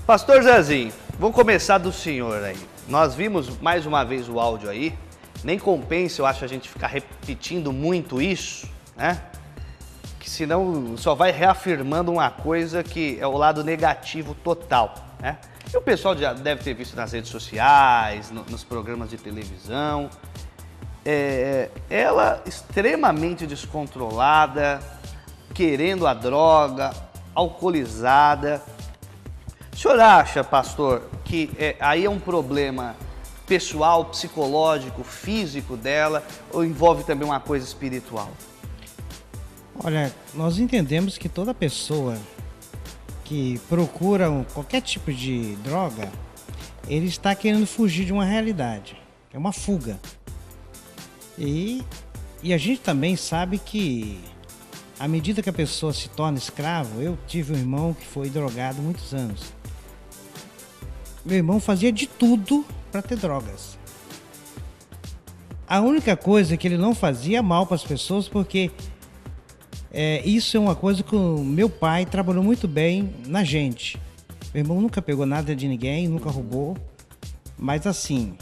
Pastor Zezinho, vou começar do senhor aí. Nós vimos mais uma vez o áudio aí. Nem compensa, eu acho, a gente ficar repetindo muito isso, né? Que senão só vai reafirmando uma coisa que é o lado negativo total, né? E o pessoal já deve ter visto nas redes sociais, nos programas de televisão. Ela extremamente descontrolada, querendo a droga, alcoolizada. O senhor acha, pastor, que aí é um problema pessoal, psicológico, físico dela, ou envolve também uma coisa espiritual? Olha, nós entendemos que toda pessoa que procura qualquer tipo de droga, ele está querendo fugir de uma realidade, é uma fuga. E a gente também sabe que, à medida que a pessoa se torna escravo, eu tive um irmão que foi drogado muitos anos. Meu irmão fazia de tudo para ter drogas. A única coisa que ele não fazia mal para as pessoas, porque isso é uma coisa que o meu pai trabalhou muito bem na gente. Meu irmão nunca pegou nada de ninguém, nunca roubou. Mas assim,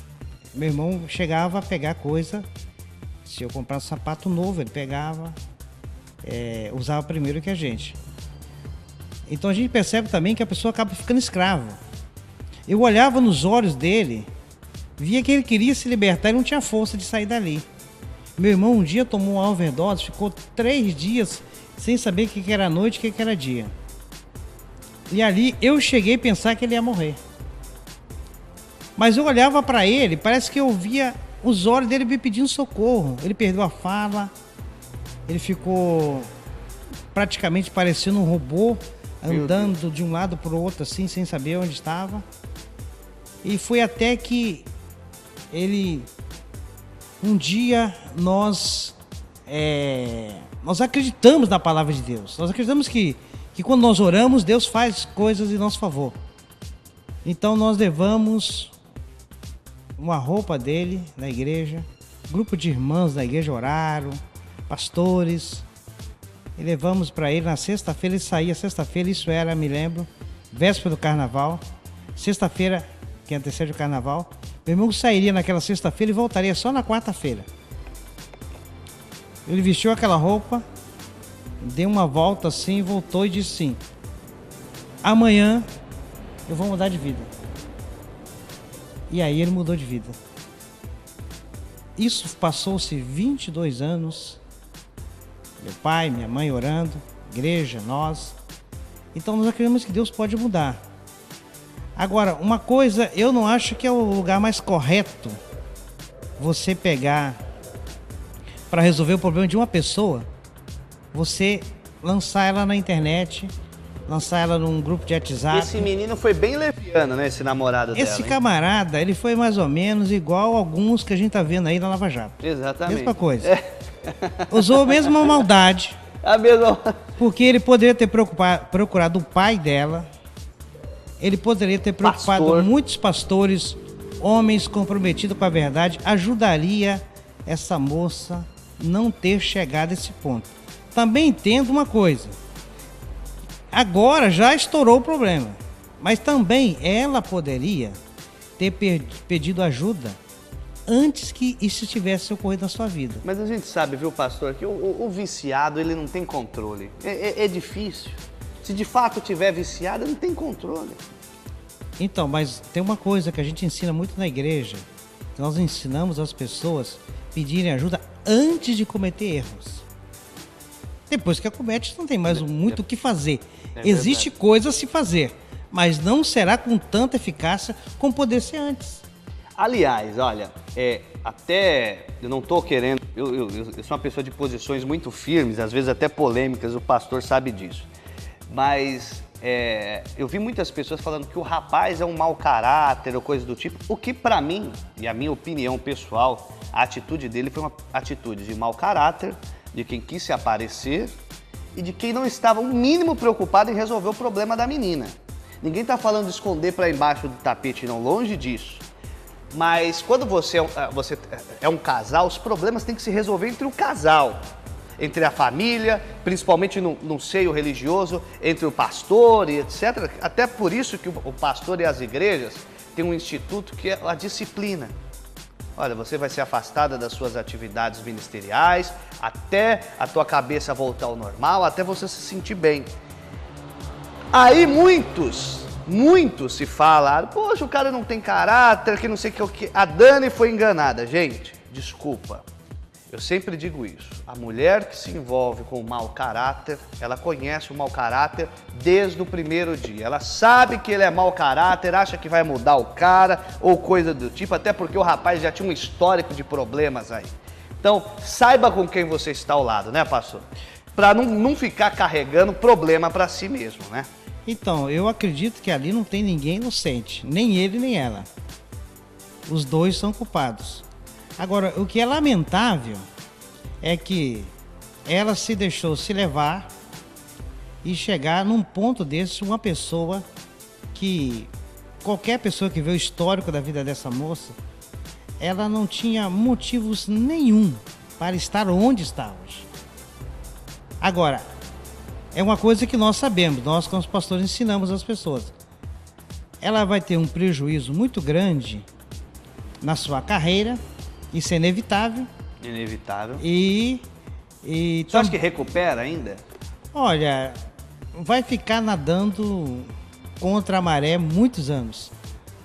meu irmão chegava a pegar coisa. Se eu comprasse um sapato novo, ele pegava, usava primeiro que a gente. Então a gente percebe também que a pessoa acaba ficando escrava. Eu olhava nos olhos dele, via que ele queria se libertar e não tinha força de sair dali. Meu irmão um dia tomou uma overdose, ficou 3 dias sem saber o que era noite e o que era dia. E ali eu cheguei a pensar que ele ia morrer. Mas eu olhava para ele, parece que eu via os olhos dele me pedindo socorro. Ele perdeu a fala, ele ficou praticamente parecendo um robô, andando de um lado para o outro assim, sem saber onde estava. E foi até que ele... Um dia nós acreditamos na palavra de Deus. Nós acreditamos que quando nós oramos, Deus faz coisas em nosso favor. Então nós levamos uma roupa dele na igreja, grupo de irmãos da igreja oraram, pastores, e levamos para ele na sexta-feira. Ele saía sexta-feira, isso era, me lembro, véspera do carnaval. Sexta-feira, que antecede o carnaval, meu irmão sairia naquela sexta-feira e voltaria só na quarta-feira. Ele vestiu aquela roupa, deu uma volta assim, voltou e disse assim: amanhã eu vou mudar de vida. E aí ele mudou de vida. Isso passou-se 22 anos, meu pai, minha mãe orando, igreja, nós. Então nós acreditamos que Deus pode mudar. Agora, uma coisa, eu não acho que é o lugar mais correto você pegar para resolver o problema de uma pessoa, você lançar ela na internet, lançar ela num grupo de WhatsApp. Esse menino foi bem leviano, né, esse namorado dela. Esse camarada, ele foi mais ou menos igual a alguns que a gente tá vendo aí na Lava Jato. Exatamente. Mesma coisa. Usou a mesma maldade. A mesma... Porque ele poderia ter procurado o pai dela. Ele poderia ter preocupado muitos pastores, homens comprometidos com a verdade, ajudaria essa moça não ter chegado a esse ponto. Também entendo uma coisa, agora já estourou o problema, mas também ela poderia ter pedido ajuda antes que isso tivesse ocorrido na sua vida. Mas a gente sabe, viu, pastor, que o viciado, ele não tem controle. É difícil. Se de fato tiver viciado, ele não tem controle. Então, mas tem uma coisa que a gente ensina muito na igreja. Nós ensinamos as pessoas a pedirem ajuda antes de cometer erros. Depois que acomete, não tem mais muito o que fazer. Existe coisa a se fazer, mas não será com tanta eficácia como poder ser antes. Aliás, olha, até eu não estou querendo... Eu sou uma pessoa de posições muito firmes, às vezes até polêmicas, o pastor sabe disso. Mas eu vi muitas pessoas falando que o rapaz é um mau caráter ou coisa do tipo, o que para mim, e a minha opinião pessoal, a atitude dele foi uma atitude de mau caráter, de quem quis se aparecer e de quem não estava o mínimo preocupado em resolver o problema da menina. Ninguém está falando de esconder para embaixo do tapete, não, longe disso. Mas quando você é um casal, os problemas têm que se resolver entre o casal. entre a família, principalmente no seio religioso, entre o pastor e etc. Até por isso que o pastor e as igrejas têm um instituto que é a disciplina. Olha, você vai ser afastada das suas atividades ministeriais até a tua cabeça voltar ao normal, até você se sentir bem. Aí muitos se falaram, poxa, o cara não tem caráter, que não sei o que. A Dani foi enganada. Gente, desculpa. Eu sempre digo isso. A mulher que se envolve com o mau caráter, ela conhece o mau caráter desde o primeiro dia. Ela sabe que ele é mau caráter, acha que vai mudar o cara ou coisa do tipo, até porque o rapaz já tinha um histórico de problemas aí. Então, saiba com quem você está ao lado, né, pastor? Para não ficar carregando problema para si mesmo, né? Então, eu acredito que ali não tem ninguém inocente, nem ele nem ela. Os dois são culpados. Agora, o que é lamentável é que ela se deixou se levar e chegar num ponto desse, uma pessoa que, qualquer pessoa que vê o histórico da vida dessa moça, ela não tinha motivos nenhum para estar onde está hoje. Agora, é uma coisa que nós sabemos, nós como pastores ensinamos às pessoas. Ela vai ter um prejuízo muito grande na sua carreira, isso é inevitável. Inevitável. Você acha que recupera ainda? Olha, vai ficar nadando contra a maré muitos anos,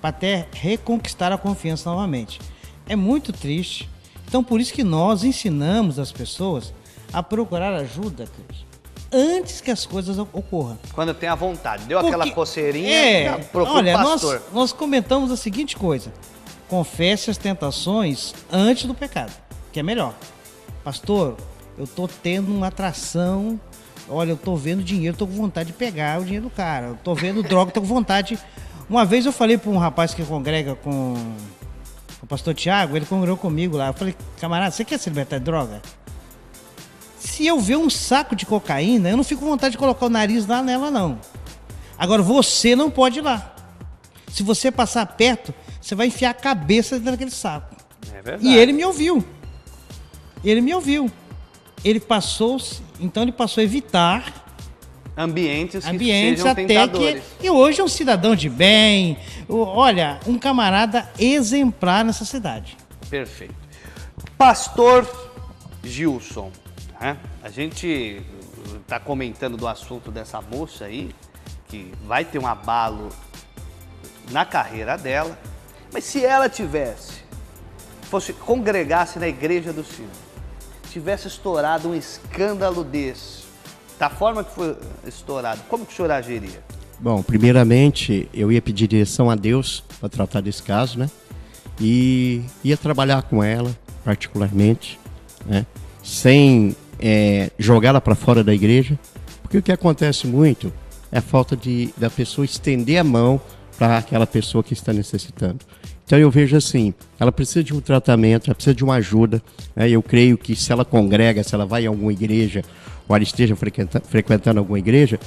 para até reconquistar a confiança novamente. É muito triste. Então, por isso que nós ensinamos as pessoas a procurar ajuda, Cris, antes que as coisas ocorram. Quando tem a vontade. Deu aquela coceirinha, procura o pastor. Nós comentamos a seguinte coisa: confesse as tentações antes do pecado, que é melhor. Pastor, eu tô tendo uma atração, olha, eu tô vendo dinheiro, tô com vontade de pegar o dinheiro do cara, eu tô vendo droga, tô com vontade. Uma vez eu falei para um rapaz que congrega com o pastor Tiago, ele congregou comigo lá, eu falei, camarada, você quer se libertar de droga? Se eu ver um saco de cocaína, eu não fico com vontade de colocar o nariz lá nela, não. Agora, você não pode ir lá. Se você passar perto, você vai enfiar a cabeça dentro daquele saco. É verdade. E ele me ouviu. Ele passou a evitar ambientes que sejam até tentadores. E hoje é um cidadão de bem. Olha, um camarada exemplar nessa cidade. Perfeito. Pastor Gilson, né? A gente está comentando do assunto dessa moça aí, que vai ter um abalo na carreira dela, mas se ela congregasse na igreja do Senhor, tivesse estourado um escândalo desse, da forma que foi estourado, como que o senhor agiria? Bom, primeiramente eu ia pedir direção a Deus para tratar desse caso, né? E ia trabalhar com ela, particularmente, né? Sem jogá-la para fora da igreja, porque o que acontece muito é a falta da pessoa estender a mão para aquela pessoa que está necessitando. Então eu vejo assim, ela precisa de um tratamento, ela precisa de uma ajuda, né? Eu creio que se ela congrega, se ela vai em alguma igreja, ou ela esteja frequentando alguma igreja,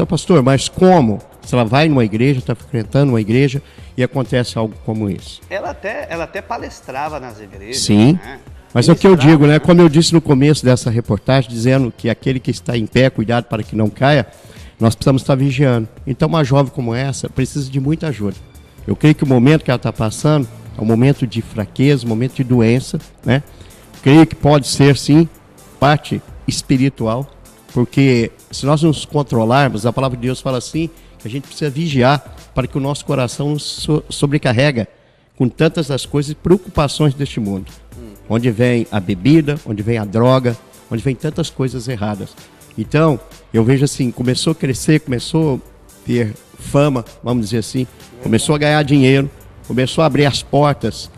pastor, mas como? Se ela vai numa igreja, está frequentando uma igreja e acontece algo como isso. Ela até palestrava nas igrejas. Sim, né? Mas é o que eu digo, né? Como eu disse no começo dessa reportagem, dizendo que aquele que está em pé, cuidado para que não caia, nós precisamos estar vigiando. Então uma jovem como essa precisa de muita ajuda. Eu creio que o momento que ela está passando é um momento de fraqueza, um momento de doença, né? Creio que pode ser, sim, parte espiritual, porque se nós nos controlarmos, a palavra de Deus fala assim, que a gente precisa vigiar para que o nosso coração não sobrecarrega com tantas das coisas e preocupações deste mundo. Onde vem a bebida, onde vem a droga, onde vem tantas coisas erradas. Então, eu vejo assim, começou a crescer, começou a ter fama, vamos dizer assim, começou a ganhar dinheiro, começou a abrir as portas,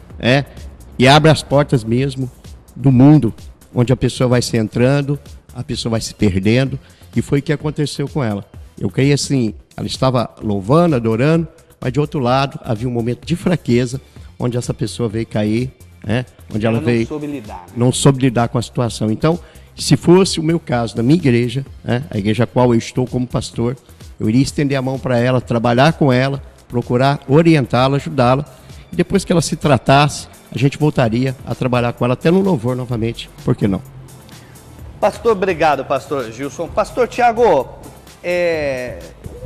e abre as portas mesmo do mundo, onde a pessoa vai se entrando, a pessoa vai se perdendo, e foi o que aconteceu com ela. Eu creio assim, ela estava louvando, adorando, mas de outro lado havia um momento de fraqueza, onde essa pessoa veio cair, onde ela veio, não soube lidar com a situação. Então, se fosse o meu caso, da minha igreja, a igreja a qual eu estou como pastor, eu iria estender a mão para ela, trabalhar com ela, procurar orientá-la, ajudá-la, e depois que ela se tratasse, a gente voltaria a trabalhar com ela até no louvor novamente, por que não? Pastor, obrigado, pastor Gilson. Pastor Tiago,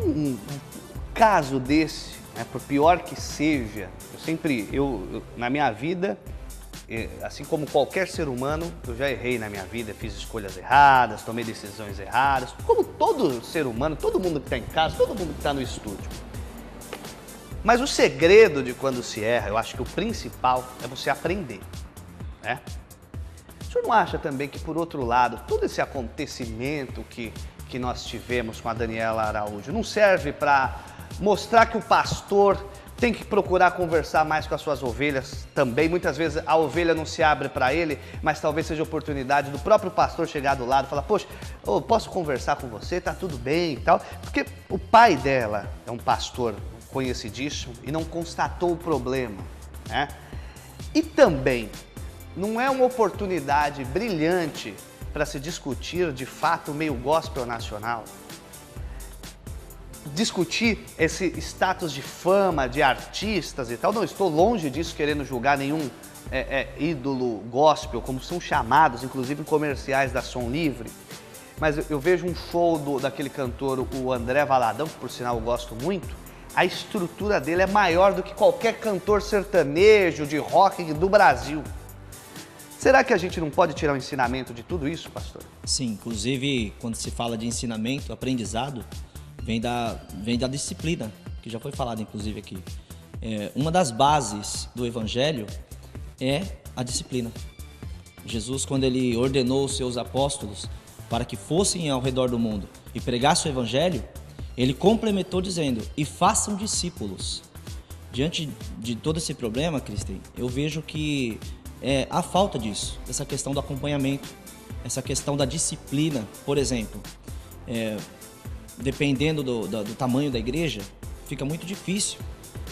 um caso desse, né, por pior que seja, na minha vida, assim como qualquer ser humano, eu já errei na minha vida, fiz escolhas erradas, tomei decisões erradas, como todo ser humano, todo mundo que está em casa, todo mundo que está no estúdio. Mas o segredo de quando se erra, eu acho que o principal é você aprender, né? O senhor não acha também que, por outro lado, todo esse acontecimento que nós tivemos com a Daniela Araújo não serve para mostrar que o pastor tem que procurar conversar mais com as suas ovelhas também? Muitas vezes a ovelha não se abre para ele, mas talvez seja oportunidade do próprio pastor chegar do lado e falar: poxa, eu posso conversar com você, tá tudo bem e tal. Porque o pai dela é um pastor conhecidíssimo e não constatou o problema, né? E também não é uma oportunidade brilhante para se discutir de fato o meio gospel nacional? Discutir esse status de fama, de artistas e tal. Não estou longe disso, querendo julgar nenhum ídolo gospel, como são chamados, inclusive em comerciais da Som Livre. Mas eu vejo um show daquele cantor, o André Valadão, que por sinal eu gosto muito. A estrutura dele é maior do que qualquer cantor sertanejo, de rock do Brasil. Será que a gente não pode tirar um ensinamento de tudo isso, pastor? Sim, inclusive quando se fala de ensinamento, aprendizado, vem da disciplina, que já foi falado inclusive aqui. Uma das bases do evangelho é a disciplina. Jesus, quando ele ordenou os seus apóstolos para que fossem ao redor do mundo e pregassem o evangelho, ele complementou dizendo: e façam discípulos. Diante de todo esse problema, Cristian, eu vejo que a falta disso, essa questão do acompanhamento, essa questão da disciplina. Por exemplo, dependendo do tamanho da igreja, fica muito difícil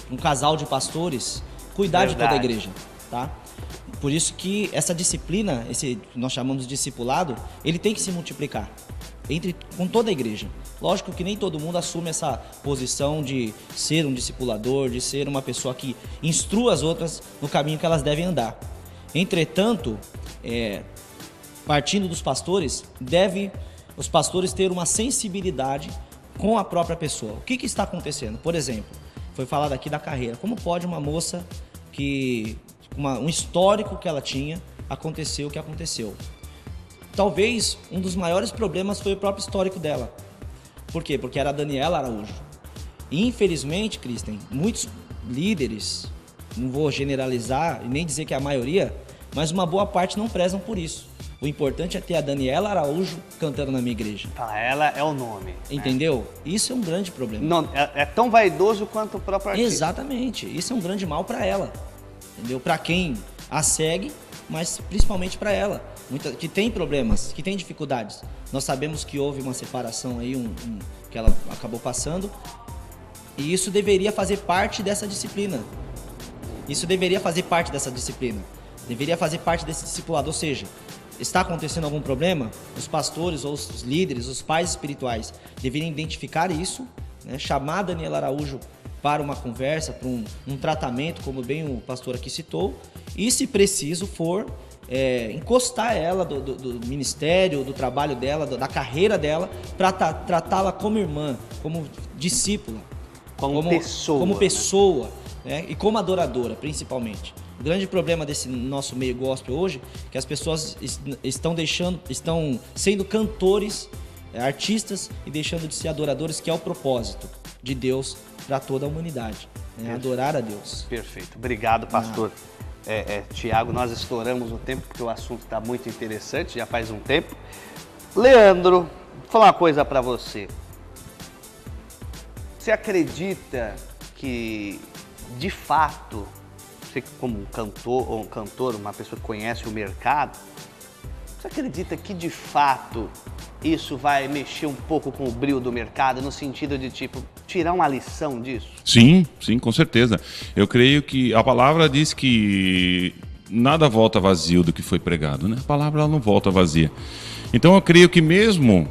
um casal de pastores cuidar de toda a igreja, tá? Por isso que essa disciplina, nós chamamos de discipulado, ele tem que se multiplicar com toda a igreja. Lógico que nem todo mundo assume essa posição de ser um discipulador, de ser uma pessoa que instrua as outras no caminho que elas devem andar. Entretanto, partindo dos pastores, os pastores ter uma sensibilidade com a própria pessoa. O que está acontecendo? Por exemplo, foi falado aqui da carreira. Como pode uma moça um histórico que ela tinha, aconteceu o que aconteceu? Talvez um dos maiores problemas foi o próprio histórico dela. Por quê? Porque era a Daniela Araújo. E infelizmente, Cristian, muitos líderes, não vou generalizar e nem dizer que é a maioria, mas uma boa parte não prezam por isso. O importante é ter a Daniela Araújo cantando na minha igreja. Ela é o nome. Entendeu? Né? Isso é um grande problema. Não, é tão vaidoso quanto o próprio artista. Exatamente. Isso é um grande mal para ela. Entendeu? Para quem a segue, mas principalmente para ela, que tem problemas, que tem dificuldades. Nós sabemos que houve uma separação aí, que ela acabou passando, e isso deveria fazer parte dessa disciplina. Deveria fazer parte desse discipulado, ou seja, está acontecendo algum problema, os pastores ou os líderes, os pais espirituais deveriam identificar isso, né? Chamar a Daniela Araújo para uma conversa, para um tratamento, como bem o pastor aqui citou, e se preciso for, encostar ela do ministério, do trabalho dela, da carreira dela, para tratá-la como irmã, como discípula, como pessoa, né? E como adoradora, principalmente. O grande problema desse nosso meio gospel hoje é que as pessoas estão sendo cantores, artistas, e deixando de ser adoradores, que é o propósito de Deus para toda a humanidade, né? Adorar a Deus. Perfeito. Obrigado, pastor. Tiago, nós estouramos o tempo porque o assunto está muito interessante, já faz um tempo. Leandro, vou falar uma coisa para você. Você acredita que, de fato, você como cantor, uma pessoa que conhece o mercado, você acredita que, de fato, isso vai mexer um pouco com o brilho do mercado, no sentido de, tirar uma lição disso? Sim, com certeza. Eu creio que a palavra diz que nada volta vazio do que foi pregado, né? A palavra ela não volta vazia. Então eu creio que mesmo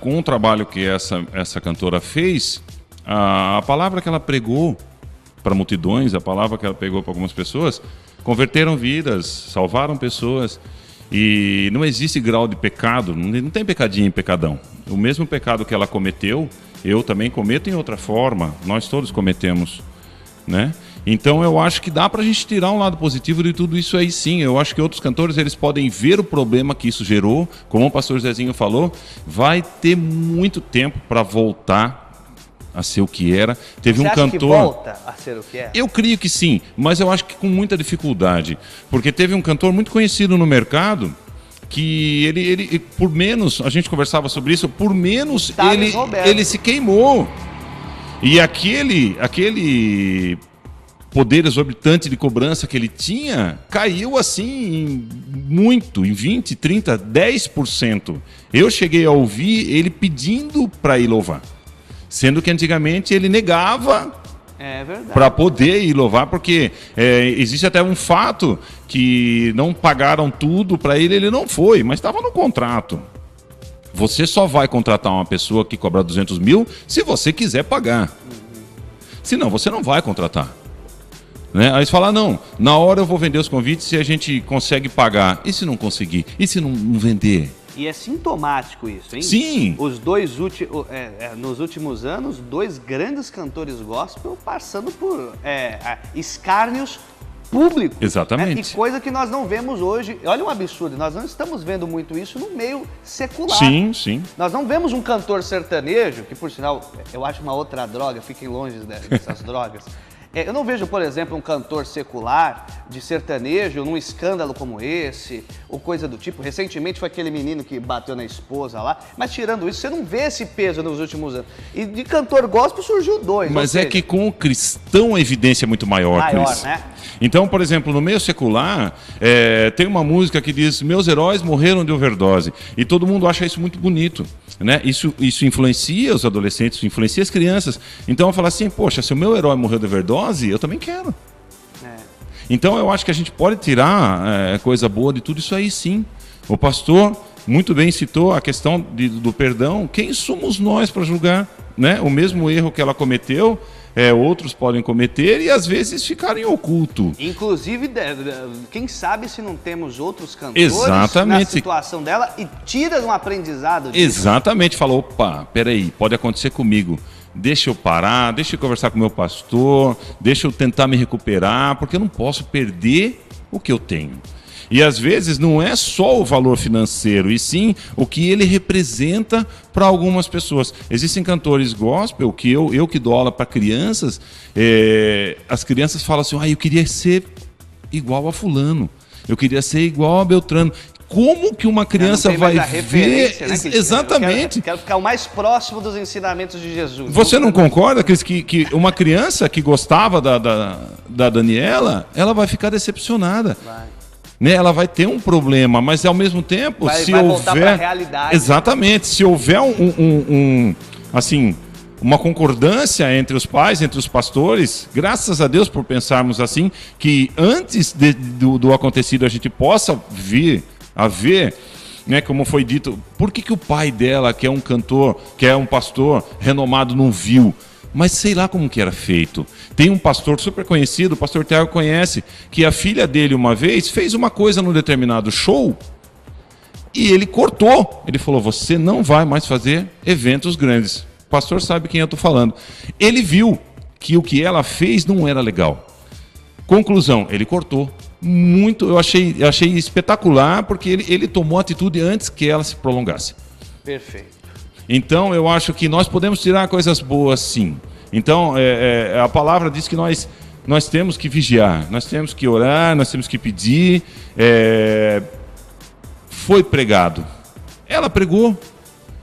com o trabalho que essa cantora fez, a palavra que ela pregou para multidões, a palavra que ela pegou para algumas pessoas, converteram vidas, salvaram pessoas. E não existe grau de pecado, não tem pecadinho e pecadão. O mesmo pecado que ela cometeu, eu também cometo em outra forma, nós todos cometemos, né? Então eu acho que dá pra gente tirar um lado positivo de tudo isso aí, sim. Eu acho que outros cantores, eles podem ver o problema que isso gerou, como o pastor Zezinho falou, vai ter muito tempo para voltar a ser o que era. Teve Você um acha cantor. que volta a ser o que é? Eu creio que sim, mas eu acho que com muita dificuldade. Porque teve um cantor muito conhecido no mercado que ele por menos, a gente conversava sobre isso, por menos Thales Roberto. ele se queimou. E aquele poder exorbitante de cobrança que ele tinha caiu assim muito, em 20, 30, 10%. Eu cheguei a ouvir ele pedindo para ir louvar. Sendo que antigamente ele negava É verdade. para poder ir louvar, porque existe até um fato que não pagaram tudo para ele, ele não foi, mas estava no contrato. Você só vai contratar uma pessoa que cobra 200 mil se você quiser pagar. Senão você não vai contratar. Né? Aí você fala, não, na hora eu vou vender os convites e a gente consegue pagar. E se não conseguir? E se não vender? E é sintomático isso, hein? Sim. Os nos últimos anos, 2 grandes cantores gospel passando por escárnios públicos. Exatamente. Né? E coisa que nós não vemos hoje. Olha um absurdo, nós não estamos vendo muito isso no meio secular. Sim, sim. Nós não vemos um cantor sertanejo, que por sinal, eu acho uma outra droga, fiquem longe dessas drogas. Eu não vejo, por exemplo, um cantor secular de sertanejo num escândalo como esse, ou coisa do tipo. Recentemente foi aquele menino que bateu na esposa lá. Mas tirando isso, você não vê esse peso nos últimos anos. E de cantor gospel surgiu 2. Mas é que com o cristão a evidência é muito maior, Cris. né? Então, por exemplo, no meio secular, tem uma música que diz: meus heróis morreram de overdose. E todo mundo acha isso muito bonito. Né? Isso influencia os adolescentes, isso influencia as crianças. Então eu falo assim, poxa, se o meu herói morreu de overdose, eu também quero. Então eu acho que a gente pode tirar coisa boa de tudo isso aí, sim. O pastor muito bem citou a questão do perdão. Quem somos nós para julgar? Né? O mesmo erro que ela cometeu, outros podem cometer e às vezes ficar em oculto. Inclusive, quem sabe se não temos outros cantores Exatamente. na situação dela e tira um aprendizado disso. Exatamente, falou, opa, peraí, pode acontecer comigo. Deixa eu parar, deixa eu conversar com o meu pastor, deixa eu tentar me recuperar, porque eu não posso perder o que eu tenho. E às vezes não é só o valor financeiro, e sim o que ele representa para algumas pessoas. Existem cantores gospel que eu que dou aula para crianças, as crianças falam assim, eu queria ser igual a fulano, eu queria ser igual a Beltrano. Como que uma criança vai ver? Né, exatamente. Eu quero ficar o mais próximo dos ensinamentos de Jesus. Você não concorda, Cris, que uma criança que gostava da Daniela, ela vai ficar decepcionada? Vai. Né? Ela vai ter um problema, mas ao mesmo tempo, se vai houver... voltar para a realidade. Exatamente. Se houver uma concordância entre os pais, entre os pastores, graças a Deus por pensarmos assim, que antes do acontecido a gente possa vir a ver, né, como foi dito, por que o pai dela, que é um cantor, que é um pastor renomado, não viu? Mas sei lá como que era feito. Tem um pastor super conhecido, o pastor Tiago conhece, que a filha dele uma vez fez uma coisa num determinado show e ele cortou. Ele falou, você não vai mais fazer eventos grandes. O pastor sabe quem eu estou falando. Ele viu que o que ela fez não era legal. Conclusão, ele cortou. Muito, eu achei espetacular, porque ele tomou atitude antes que ela se prolongasse. Perfeito. Então, eu acho que nós podemos tirar coisas boas, sim. Então, a palavra diz que nós temos que vigiar, nós temos que orar, nós temos que pedir. Foi pregado. Ela pregou,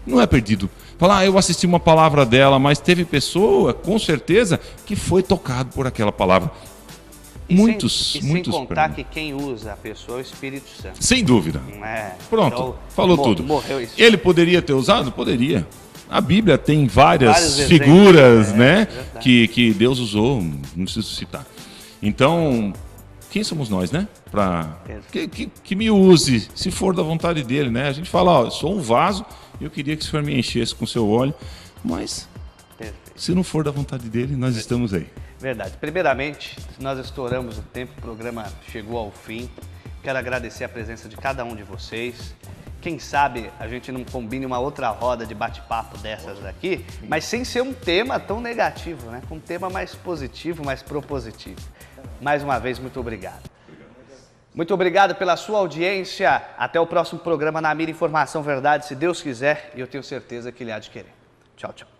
não é perdido. Falar, eu assisti uma palavra dela, mas teve pessoa, com certeza, que foi tocado por aquela palavra. Muitos. Sem contar que quem usa a pessoa é o Espírito Santo. Sem dúvida. Pronto, então, falou tudo. Morreu isso. Ele poderia ter usado? Poderia. A Bíblia tem várias exemplos, figuras, né, que Deus usou, não preciso citar. Então, quem somos nós, né? Que me use, se for da vontade dele, né? A gente fala, eu sou um vaso e eu queria que o Senhor me enchesse com seu óleo, mas se não for da vontade dele, nós estamos aí. Verdade. Primeiramente, nós estouramos o tempo, o programa chegou ao fim. Quero agradecer a presença de cada um de vocês. Quem sabe a gente não combine uma outra roda de bate-papo dessas daqui, mas sem ser um tema tão negativo, né? Com um tema mais positivo, mais propositivo. Mais uma vez, muito obrigado. Muito obrigado pela sua audiência. Até o próximo programa Na Mira Informação Verdade, se Deus quiser, e eu tenho certeza que ele há de querer. Tchau, tchau.